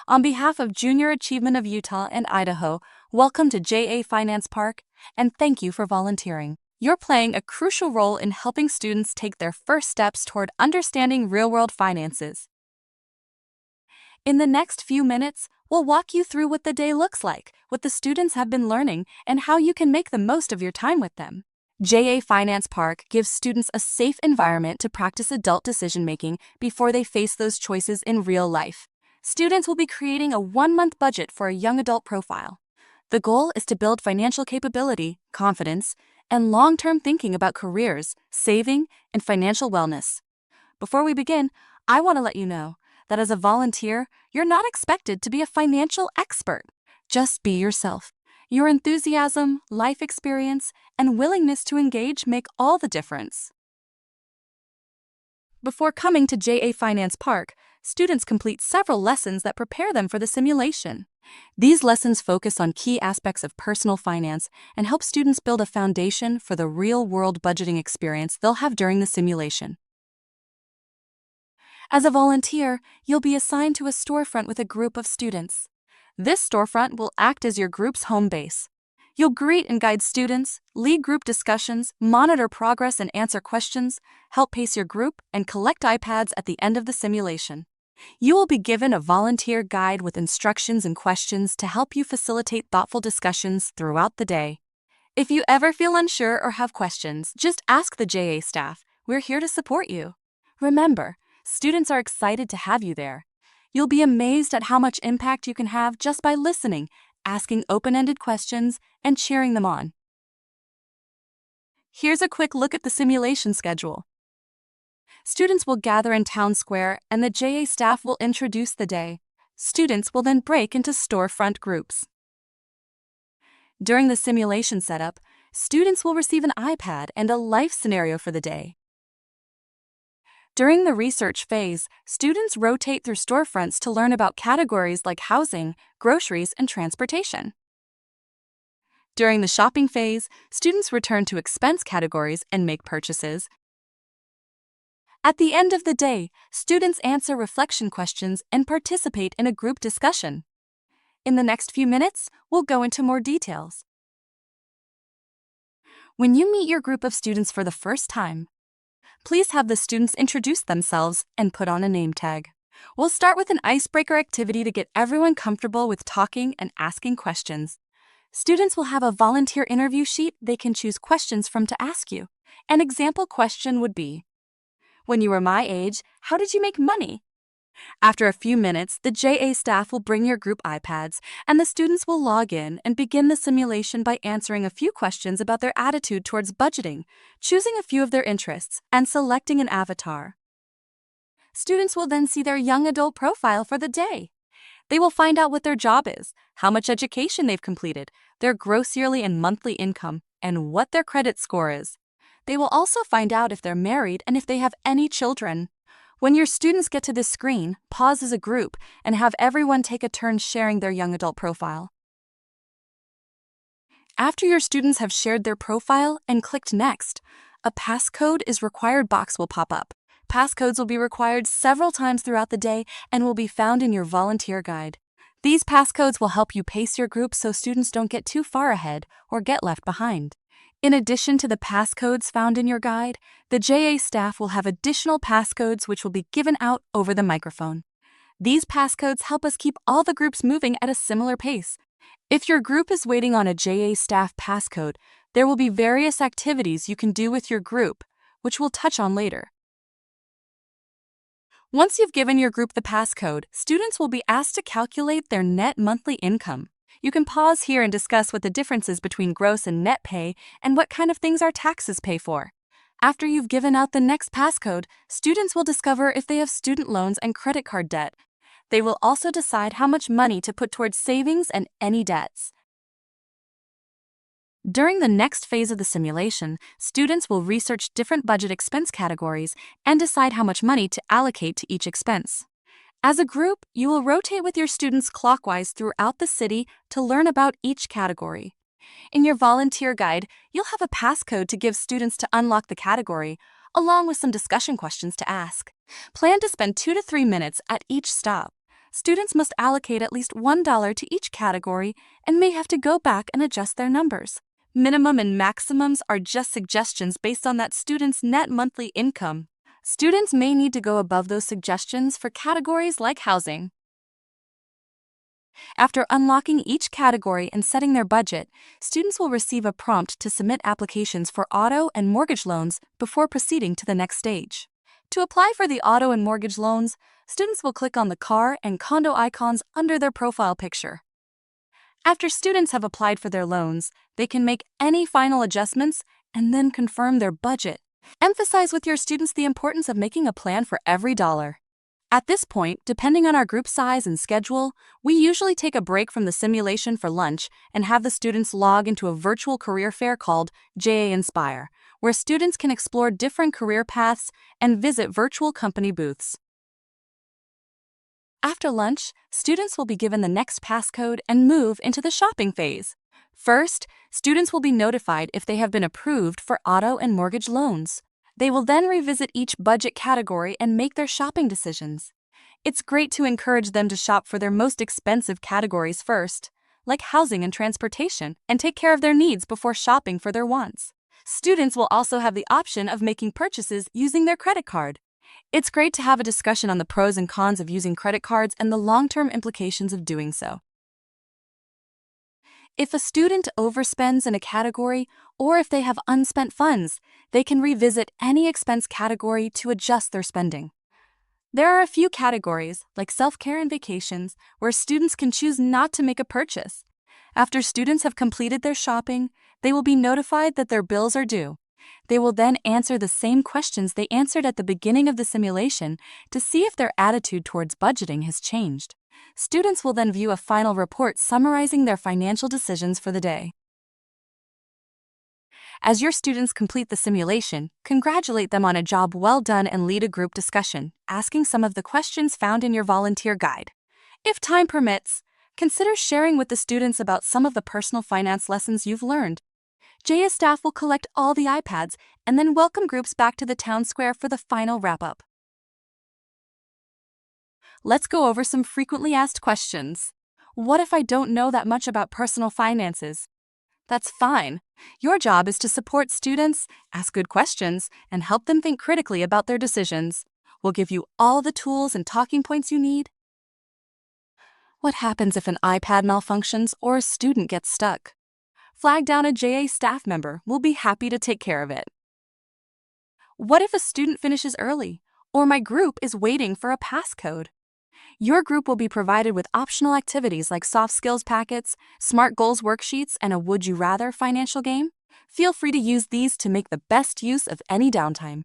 On behalf of Junior Achievement of Utah and Idaho, welcome to JA Finance Park, and thank you for volunteering. You're playing a crucial role in helping students take their first steps toward understanding real-world finances. In the next few minutes, we'll walk you through what the day looks like, what the students have been learning, and how you can make the most of your time with them. JA Finance Park gives students a safe environment to practice adult decision-making before they face those choices in real life. Students will be creating a 1-month budget for a young adult profile. The goal is to build financial capability, confidence, and long-term thinking about careers, saving, and financial wellness. Before we begin, I want to let you know that as a volunteer, you're not expected to be a financial expert. Just be yourself. Your enthusiasm, life experience, and willingness to engage make all the difference. Before coming to JA Finance Park, students complete several lessons that prepare them for the simulation. These lessons focus on key aspects of personal finance and help students build a foundation for the real-world budgeting experience they'll have during the simulation. As a volunteer, you'll be assigned to a storefront with a group of students. This storefront will act as your group's home base. You'll greet and guide students, lead group discussions, monitor progress and answer questions, help pace your group, and collect iPads at the end of the simulation. You will be given a volunteer guide with instructions and questions to help you facilitate thoughtful discussions throughout the day. If you ever feel unsure or have questions, just ask the JA staff. We're here to support you. Remember, students are excited to have you there. You'll be amazed at how much impact you can have just by listening, asking open-ended questions, and cheering them on. Here's a quick look at the simulation schedule. Students will gather in Town Square, and the JA staff will introduce the day. Students will then break into storefront groups. During the simulation setup, students will receive an iPad and a life scenario for the day. During the research phase, students rotate through storefronts to learn about categories like housing, groceries, and transportation. During the shopping phase, students return to expense categories and make purchases. At the end of the day, students answer reflection questions and participate in a group discussion. In the next few minutes, we'll go into more details. When you meet your group of students for the first time, please have the students introduce themselves and put on a name tag. We'll start with an icebreaker activity to get everyone comfortable with talking and asking questions. Students will have a volunteer interview sheet they can choose questions from to ask you. An example question would be, "When you were my age, how did you make money?" After a few minutes, the JA staff will bring your group iPads, and the students will log in and begin the simulation by answering a few questions about their attitude towards budgeting, choosing a few of their interests, and selecting an avatar. Students will then see their young adult profile for the day. They will find out what their job is, how much education they've completed, their gross yearly and monthly income, and what their credit score is. They will also find out if they're married and if they have any children. When your students get to this screen, pause as a group and have everyone take a turn sharing their young adult profile. After your students have shared their profile and clicked Next, a passcode is required box will pop up. Passcodes will be required several times throughout the day and will be found in your volunteer guide. These passcodes will help you pace your group so students don't get too far ahead or get left behind. In addition to the passcodes found in your guide, the JA staff will have additional passcodes which will be given out over the microphone. These passcodes help us keep all the groups moving at a similar pace. If your group is waiting on a JA staff passcode, there will be various activities you can do with your group, which we'll touch on later. Once you've given your group the passcode, students will be asked to calculate their net monthly income. You can pause here and discuss what the difference is between gross and net pay and what kind of things our taxes pay for. After you've given out the next passcode, students will discover if they have student loans and credit card debt. They will also decide how much money to put towards savings and any debts. During the next phase of the simulation, students will research different budget expense categories and decide how much money to allocate to each expense. As a group, you will rotate with your students clockwise throughout the city to learn about each category. In your volunteer guide, you'll have a passcode to give students to unlock the category, along with some discussion questions to ask. Plan to spend 2 to 3 minutes at each stop. Students must allocate at least $1 to each category and may have to go back and adjust their numbers. Minimum and maximums are just suggestions based on that student's net monthly income. Students may need to go above those suggestions for categories like housing. After unlocking each category and setting their budget, students will receive a prompt to submit applications for auto and mortgage loans before proceeding to the next stage. To apply for the auto and mortgage loans, students will click on the car and condo icons under their profile picture. After students have applied for their loans, they can make any final adjustments and then confirm their budget. Emphasize with your students the importance of making a plan for every dollar. At this point, depending on our group size and schedule, we usually take a break from the simulation for lunch and have the students log into a virtual career fair called JA Inspire, where students can explore different career paths and visit virtual company booths. After lunch, students will be given the next passcode and move into the shopping phase. First, students will be notified if they have been approved for auto and mortgage loans. They will then revisit each budget category and make their shopping decisions. It's great to encourage them to shop for their most expensive categories first, like housing and transportation, and take care of their needs before shopping for their wants. Students will also have the option of making purchases using their credit card. It's great to have a discussion on the pros and cons of using credit cards and the long-term implications of doing so. If a student overspends in a category, or if they have unspent funds, they can revisit any expense category to adjust their spending. There are a few categories, like self-care and vacations, where students can choose not to make a purchase. After students have completed their shopping, they will be notified that their bills are due. They will then answer the same questions they answered at the beginning of the simulation to see if their attitude towards budgeting has changed. Students will then view a final report summarizing their financial decisions for the day. As your students complete the simulation, congratulate them on a job well done and lead a group discussion, asking some of the questions found in your volunteer guide. If time permits, consider sharing with the students about some of the personal finance lessons you've learned. JA staff will collect all the iPads and then welcome groups back to the town square for the final wrap-up. Let's go over some frequently asked questions. What if I don't know that much about personal finances? That's fine. Your job is to support students, ask good questions, and help them think critically about their decisions. We'll give you all the tools and talking points you need. What happens if an iPad malfunctions or a student gets stuck? Flag down a JA staff member. We'll be happy to take care of it. What if a student finishes early, or my group is waiting for a passcode? Your group will be provided with optional activities like soft skills packets, SMART goals worksheets, and a Would You Rather financial game. Feel free to use these to make the best use of any downtime.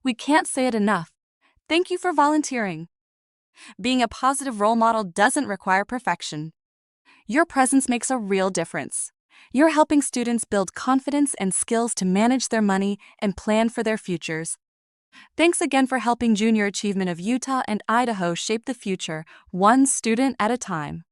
We can't say it enough. Thank you for volunteering. Being a positive role model doesn't require perfection. Your presence makes a real difference. You're helping students build confidence and skills to manage their money and plan for their futures. Thanks again for helping Junior Achievement of Utah and Idaho shape the future, one student at a time.